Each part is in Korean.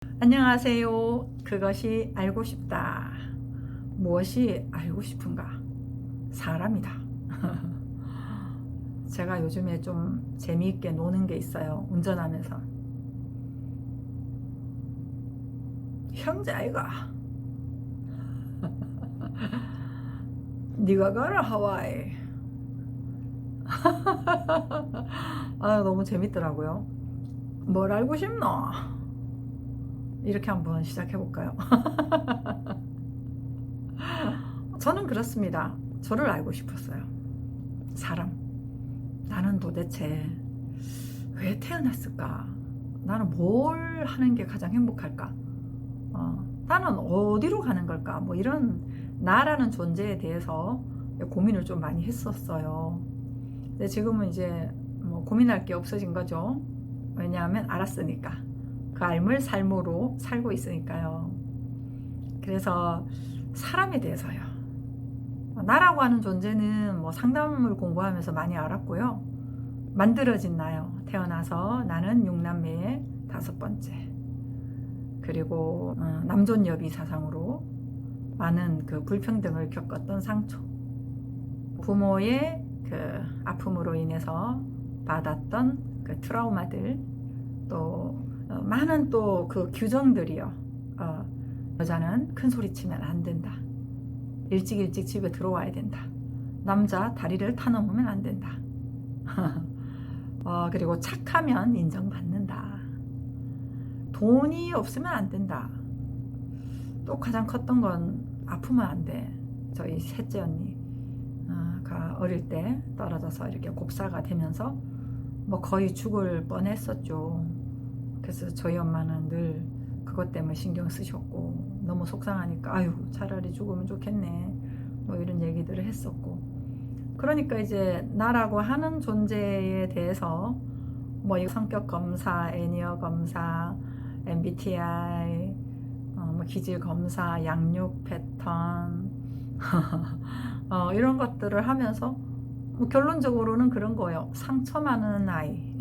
안녕하세요. 그것이 알고 싶다. 무엇이 알고 싶은가? 사람이다. 제가 요즘에 좀 재미있게 노는 게 있어요. 운전하면서. 형제 아이가, 네가 가라 하와이. 너무 재밌더라고요. 뭘 알고 싶노? 이렇게 한번 시작해 볼까요? 저는 그렇습니다. 저를 알고 싶었어요. 사람. 나는 도대체 왜 태어났을까? 나는 뭘 하는 게 가장 행복할까? 나는 어디로 가는 걸까? 뭐 이런 나라는 존재에 대해서 고민을 좀 많이 했었어요. 근데 지금은 이제 뭐 고민할 게 없어진 거죠. 왜냐하면 알았으니까. 그 알물 삶으로 살고 있으니까요. 그래서 사람에 대해서요. 나라고 하는 존재는 뭐 상담을 공부하면서 많이 알았고요. 만들어진 나요. 태어나서 나는 6남매의 5번째. 그리고 남존여비 사상으로 많은 그 불평등을 겪었던 상처, 부모의 그 아픔으로 인해서 받았던 그 트라우마들, 또 많은 또 그 규정들이요. 여자는 큰 소리 치면 안 된다. 일찍 집에 들어와야 된다. 남자 다리를 타넘으면 안 된다. 그리고 착하면 인정받는다. 돈이 없으면 안 된다. 또 가장 컸던 건 아프면 안 돼. 저희 셋째 언니가 어릴 때 떨어져서 이렇게 곡사가 되면서 뭐 거의 죽을 뻔했었죠. 그래서 저희 엄마는 늘 그것 때문에 신경 쓰셨고 너무 속상하니까 아유 차라리 죽으면 좋겠네 뭐 이런 얘기들을 했었고, 그러니까 이제 나라고 하는 존재에 대해서 뭐 성격 검사, 애니어 검사, MBTI, 뭐 기질 검사, 양육 패턴 이런 것들을 하면서 뭐 결론적으로는 그런 거예요. 상처 많은 아이,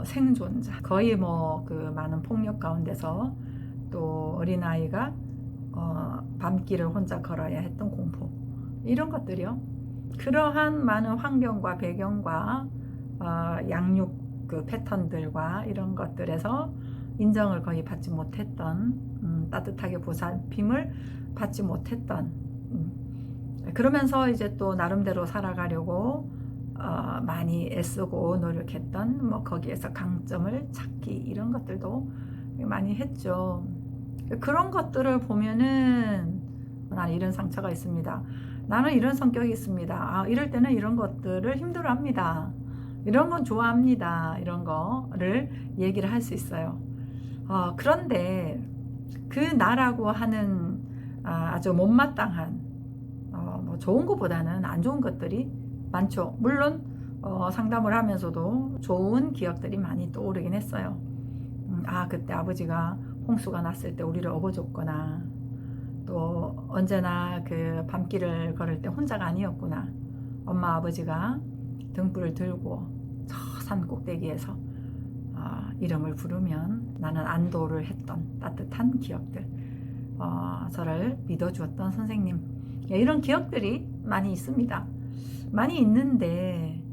생존자. 거의 뭐 그 많은 폭력 가운데서 또 어린 아이가 밤길을 혼자 걸어야 했던 공포, 이런 것들이요. 그러한 많은 환경과 배경과 양육 그 패턴들과 이런 것들에서 인정을 거의 받지 못했던, 따뜻하게 보살핌을 받지 못했던, 그러면서 이제 또 나름대로 살아가려고 많이 애쓰고 노력했던, 뭐 거기에서 강점을 찾기, 이런 것들도 많이 했죠. 그런 것들을 보면은 나는 이런 상처가 있습니다. 나는 이런 성격이 있습니다. 이럴 때는 이런 것들을 힘들어합니다. 이런 건 좋아합니다. 이런 거를 얘기를 할 수 있어요. 그런데 그 나라고 하는 아주 못마땅한 뭐 좋은 것보다는 안 좋은 것들이 많죠. 물론 상담을 하면서도 좋은 기억들이 많이 떠오르긴 했어요. 그때 아버지가 홍수가 났을 때 우리를 업어줬거나, 또 언제나 그 밤길을 걸을 때 혼자가 아니었구나. 엄마 아버지가 등불을 들고 저 산 꼭대기에서 이름을 부르면 나는 안도를 했던 따뜻한 기억들, 저를 믿어주었던 선생님, 이런 기억들이 많이 있습니다. 많이 있는데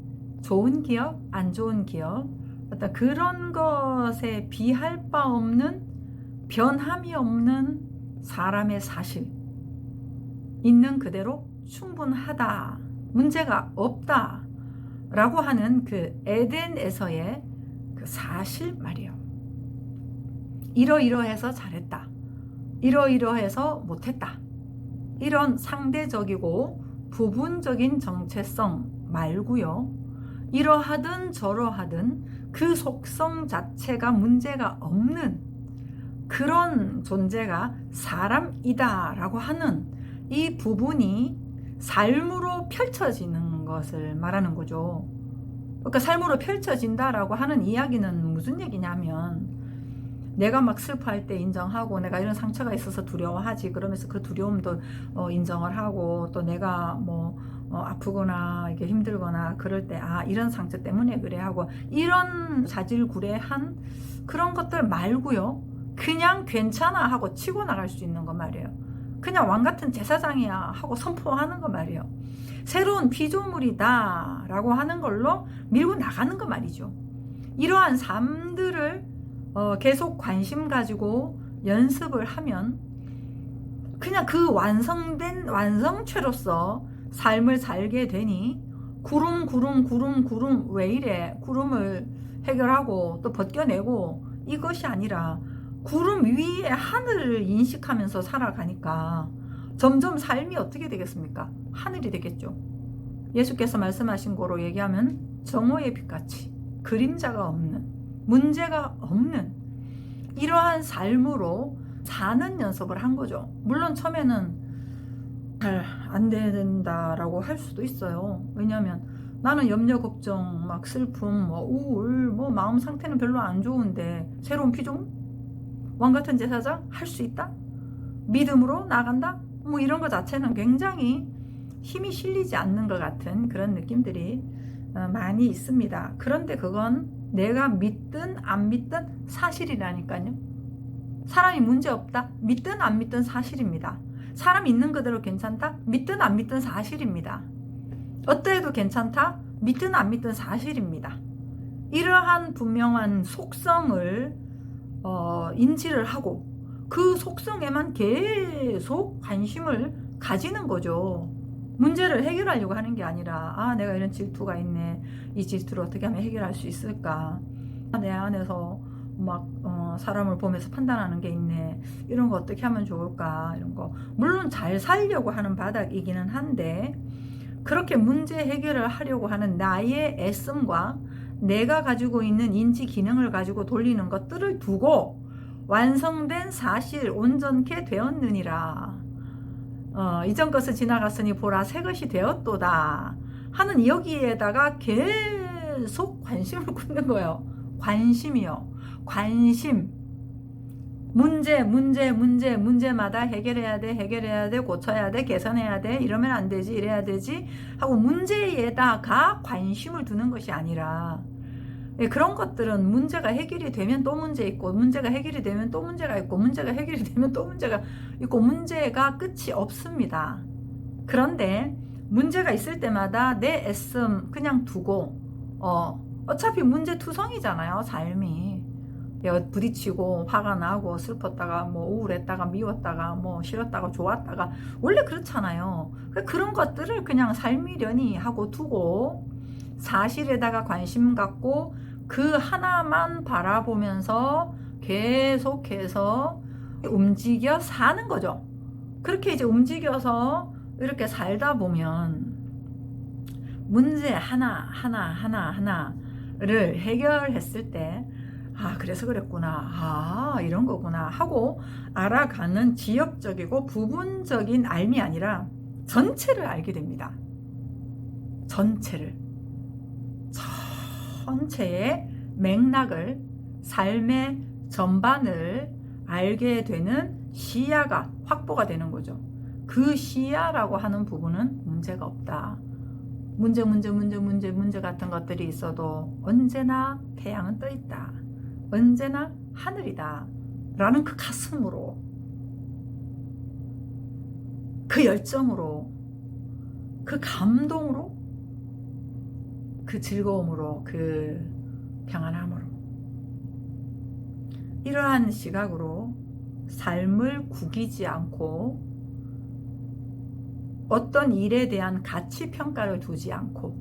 좋은 기억, 안 좋은 기억, 어떤 그런 것에 비할 바 없는, 변함이 없는 사람의 사실, 있는 그대로 충분하다, 문제가 없다 라고 하는 그 에덴에서의 그 사실 말이에요. 이러이러해서 잘했다, 이러이러해서 못했다, 이런 상대적이고 부분적인 정체성 말고요, 이러하든 저러하든 그 속성 자체가 문제가 없는 그런 존재가 사람이다 라고 하는 이 부분이 삶으로 펼쳐지는 것을 말하는 거죠. 그러니까 삶으로 펼쳐진다라고 하는 이야기는 무슨 얘기냐면, 내가 막 슬퍼할 때 인정하고, 내가 이런 상처가 있어서 두려워하지, 그러면서 그 두려움도 인정을 하고, 또 내가 뭐 아프거나 이게 힘들거나 그럴 때 이런 상처 때문에 그래 하고 이런 자질구레한 그런 것들 말고요. 그냥 괜찮아 하고 치고 나갈 수 있는 거 말이에요. 그냥 왕같은 제사장이야 하고 선포하는 거 말이에요. 새로운 피조물이다 라고 하는 걸로 밀고 나가는 거 말이죠. 이러한 삶들을 계속 관심 가지고 연습을 하면 그냥 그 완성된 완성체로서 삶을 살게 되니 구름 왜 이래 구름을 해결하고 또 벗겨내고 이것이 아니라 구름 위에 하늘을 인식하면서 살아가니까 점점 삶이 어떻게 되겠습니까? 하늘이 되겠죠. 예수께서 말씀하신 거로 얘기하면 정오의 빛같이 그림자가 없는 문제가 없는 이러한 삶으로 사는 연습을 한 거죠. 물론 처음에는 잘 안 된다라고 할 수도 있어요. 왜냐하면 나는 염려, 걱정, 막 슬픔, 우울, 마음 상태는 별로 안 좋은데 새로운 피조물? 왕같은 제사장? 할 수 있다? 믿음으로 나간다? 이런 거 자체는 굉장히 힘이 실리지 않는 것 같은 그런 느낌들이 많이 있습니다. 그런데 그건 내가 믿든 안 믿든 사실이라니까요. 사람이 문제없다? 믿든 안 믿든 사실입니다. 사람 있는 그대로 괜찮다? 믿든 안 믿든 사실입니다. 어떠해도 괜찮다? 믿든 안 믿든 사실입니다. 이러한 분명한 속성을 인지를 하고 그 속성에만 계속 관심을 가지는 거죠. 문제를 해결하려고 하는 게 아니라 내가 이런 질투가 있네. 이 질투를 어떻게 하면 해결할 수 있을까? 내 안에서 막 사람을 보면서 판단하는 게 있네. 이런 거 어떻게 하면 좋을까? 이런 거 물론 잘 살려고 하는 바닥이기는 한데 그렇게 문제 해결을 하려고 하는 나의 애씀과 내가 가지고 있는 인지 기능을 가지고 돌리는 것들을 두고 완성된 사실 온전케 되었느니라. 이전 것을 지나갔으니 보라 새 것이 되었도다 하는 여기에다가 계속 관심을 굽는 거예요. 관심이요. 관심. 문제마다 해결해야 돼, 고쳐야 돼, 개선해야 돼, 이러면 안 되지, 이래야 되지 하고 문제에다가 관심을 두는 것이 아니라 그런 것들은 문제가 해결이 되면 또 문제 있고 문제가 해결이 되면 또 문제가 있고 문제가 해결이 되면 또 문제가 있고 문제가 끝이 없습니다. 그런데 문제가 있을 때마다 내 애씀 그냥 두고 어차피 문제투성이잖아요. 삶이 부딪히고 화가 나고 슬펐다가 우울했다가 미웠다가 싫었다가 좋았다가 원래 그렇잖아요. 그런 것들을 그냥 삶이려니 하고 두고 사실에다가 관심 갖고 그 하나만 바라보면서 계속해서 움직여 사는 거죠. 그렇게 이제 움직여서 이렇게 살다 보면 문제 하나를 해결했을 때 그래서 그랬구나. 이런 거구나 하고 알아가는 지역적이고 부분적인 알미 아니라 전체를 알게 됩니다. 전체의 맥락을 삶의 전반을 알게 되는 시야가 확보가 되는 거죠. 그 시야라고 하는 부분은 문제가 없다. 문제 같은 것들이 있어도 언제나 태양은 떠 있다. 언제나 하늘이다. 라는 그 가슴으로 그 열정으로 그 감동으로 그 즐거움으로 그 평안함으로 이러한 시각으로 삶을 구기지 않고 어떤 일에 대한 가치 평가를 두지 않고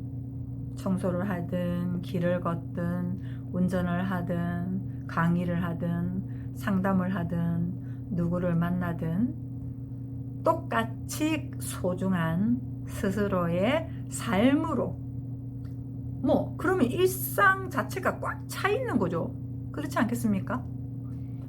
청소를 하든 길을 걷든 운전을 하든 강의를 하든 상담을 하든 누구를 만나든 똑같이 소중한 스스로의 삶으로 그러면 일상 자체가 꽉 차 있는 거죠. 그렇지 않겠습니까?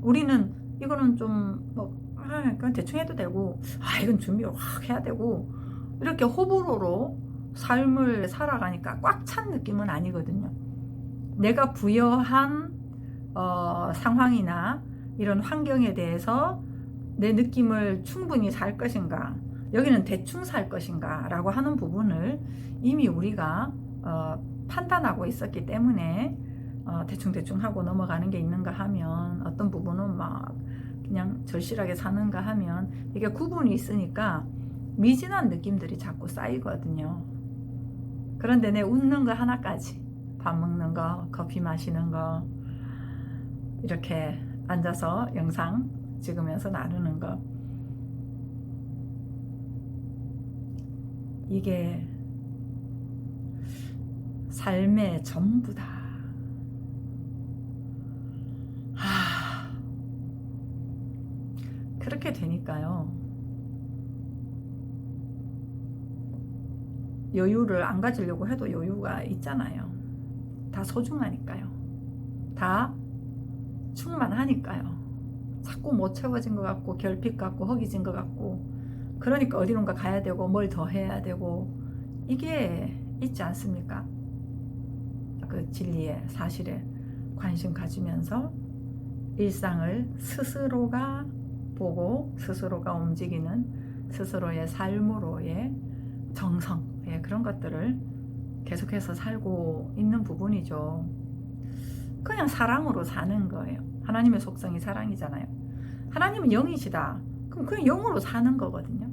우리는 이거는 좀 그냥 대충 해도 되고 이건 준비를 확 해야 되고 이렇게 호불호로 삶을 살아가니까 꽉 찬 느낌은 아니거든요. 내가 부여한 상황이나 이런 환경에 대해서 내 느낌을 충분히 살 것인가, 여기는 대충 살 것인가 라고 하는 부분을 이미 우리가 판단하고 있었기 때문에 대충 하고 넘어가는 게 있는가 하면, 어떤 부분은 막 그냥 절실하게 사는가 하면, 이게 구분이 있으니까 미진한 느낌들이 자꾸 쌓이거든요. 그런데 내 웃는 거 하나까지, 밥 먹는 거, 커피 마시는 거, 이렇게 앉아서 영상 찍으면서 나누는 거, 이게 삶의 전부다. 그렇게 되니까요, 여유를 안 가지려고 해도 여유가 있잖아요. 다 소중하니까요. 다 충만하니까요. 자꾸 못 채워진 것 같고, 결핍 같고, 허기진 것 같고, 그러니까 어디론가 가야 되고, 뭘 더 해야 되고, 이게 있지 않습니까? 그 진리에, 사실에 관심 가지면서 일상을 스스로가 보고 스스로가 움직이는 스스로의 삶으로의 정성, 그런 것들을 계속해서 살고 있는 부분이죠. 그냥 사랑으로 사는 거예요. 하나님의 속성이 사랑이잖아요. 하나님은 영이시다. 그럼 그냥 영으로 사는 거거든요.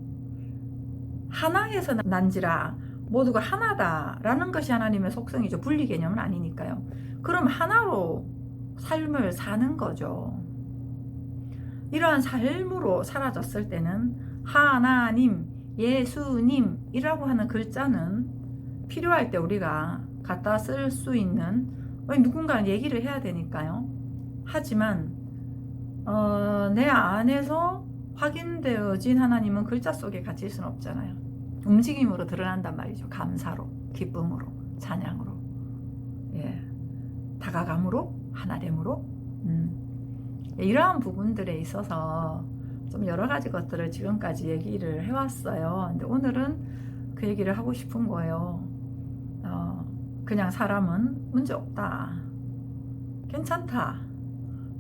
하나에서 난지라 모두가 하나다라는 것이 하나님의 속성이죠. 분리 개념은 아니니까요. 그럼 하나로 삶을 사는 거죠. 이러한 삶으로 사라졌을 때는 하나님, 예수님이라고 하는 글자는 필요할 때 우리가 갖다 쓸 수 있는, 누군가는 얘기를 해야 되니까요. 하지만 내 안에서 확인되어진 하나님은 글자 속에 갇힐 수는 없잖아요. 움직임으로 드러난단 말이죠. 감사로, 기쁨으로, 찬양으로, 다가감으로, 하나됨으로. 이러한 부분들에 있어서 좀 여러 가지 것들을 지금까지 얘기를 해왔어요. 근데 오늘은 그 얘기를 하고 싶은 거예요. 그냥 사람은 문제 없다, 괜찮다,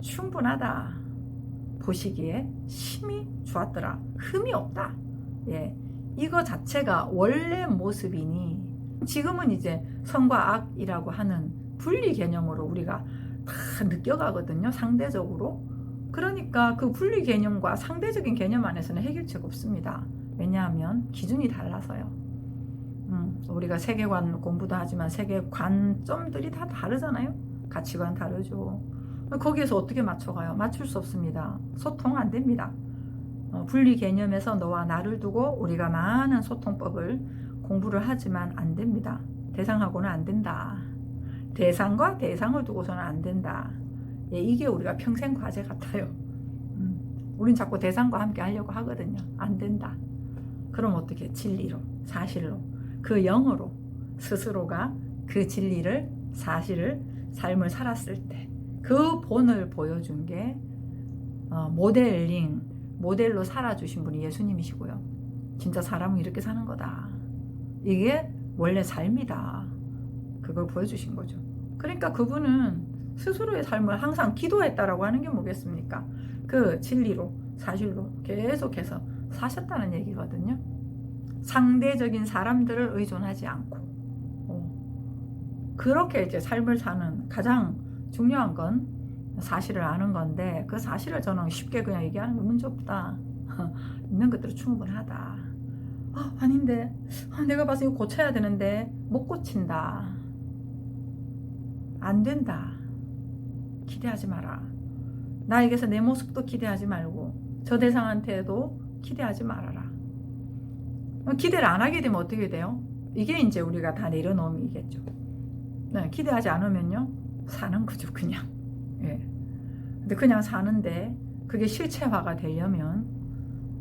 충분하다, 보시기에 심히 좋았더라, 흠이 없다. 이거 자체가 원래 모습이니, 지금은 이제 선과 악이라고 하는 분리 개념으로 우리가 다 느껴가거든요, 상대적으로. 그러니까 그 분리 개념과 상대적인 개념 안에서는 해결책 없습니다. 왜냐하면 기준이 달라서요. 우리가 세계관 공부도 하지만 세계 관점들이 다 다르잖아요. 가치관 다르죠. 거기에서 어떻게 맞춰가요? 맞출 수 없습니다. 소통 안 됩니다. 분리 개념에서 너와 나를 두고 우리가 많은 소통법을 공부를 하지만 안 됩니다. 대상하고는 안 된다. 대상과 대상을 두고서는 안 된다. 이게 우리가 평생 과제 같아요. 우린 자꾸 대상과 함께 하려고 하거든요. 안 된다. 그럼 어떻게? 진리로, 사실로, 그 영으로 스스로가 그 진리를, 사실을, 삶을 살았을 때 그 본을 보여준 게 모델로 살아주신 분이 예수님이시고요. 진짜 사람은 이렇게 사는 거다. 이게 원래 삶이다. 그걸 보여주신 거죠. 그러니까 그분은 스스로의 삶을 항상 기도했다라고 하는 게 뭐겠습니까? 그 진리로, 사실로 계속해서 사셨다는 얘기거든요. 상대적인 사람들을 의존하지 않고, 그렇게 이제 삶을 사는 가장 중요한 건 사실을 아는 건데, 그 사실을 저는 쉽게 그냥 얘기하는 거 문제 없다. 있는 것들은 충분하다. 아닌데, 내가 봐서 이거 고쳐야 되는데 못 고친다. 안 된다. 기대하지 마라. 나에게서 내 모습도 기대하지 말고 저 대상한테도 기대하지 말아라. 기대를 안 하게 되면 어떻게 돼요? 이게 이제 우리가 다 내려놓음이겠죠. 기대하지 않으면요, 사는 거죠, 그냥. 근데 그냥 사는데 그게 실체화가 되려면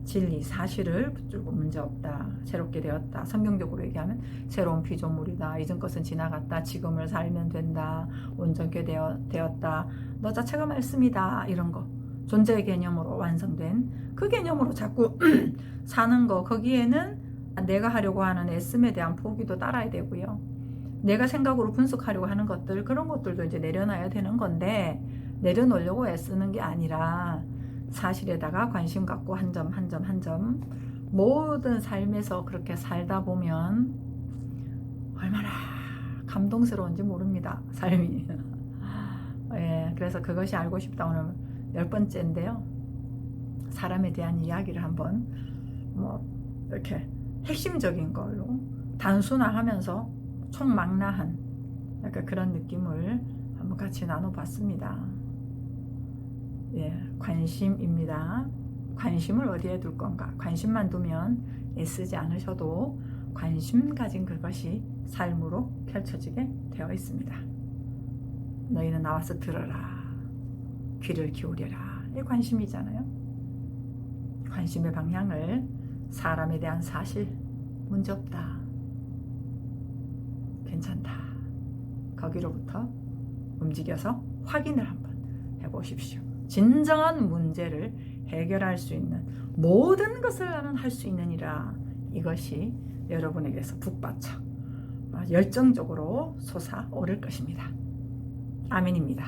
진리, 사실을 붙들고 문제 없다, 새롭게 되었다. 성경적으로 얘기하면 새로운 피조물이다, 이전 것은 지나갔다, 지금을 살면 된다, 온전케 되었다, 너 자체가 말씀이다, 이런 거. 존재의 개념으로 완성된 그 개념으로 자꾸 사는 거, 거기에는 내가 하려고 하는 애씀에 대한 포기도 따라야 되고요. 내가 생각으로 분석하려고 하는 것들, 그런 것들도 이제 내려놔야 되는 건데, 내려놓으려고 애쓰는 게 아니라 사실에다가 관심 갖고 한 점 한 점 모든 삶에서 그렇게 살다 보면 얼마나 감동스러운지 모릅니다. 삶이. 예, 그래서 그것이 알고 싶다 오늘 10번째인데요. 사람에 대한 이야기를 한번 뭐 이렇게 핵심적인 걸로 단순화하면서 총망라한 약간 그런 느낌을 한번 같이 나눠봤습니다. 예, 관심입니다. 관심을 어디에 둘 건가? 관심만 두면 애쓰지 않으셔도 관심 가진 그것이 삶으로 펼쳐지게 되어 있습니다. 너희는 나와서 들어라. 귀를 기울여라. 이 관심이잖아요. 관심의 방향을 사람에 대한 사실 문제없다. 괜찮다. 거기로부터 움직여서 확인을 한번 해보십시오. 진정한 문제를 해결할 수 있는 모든 것을 나는 할 수 있느니라. 이것이 여러분에게서 북받쳐 열정적으로 솟아오를 것입니다. 아멘입니다.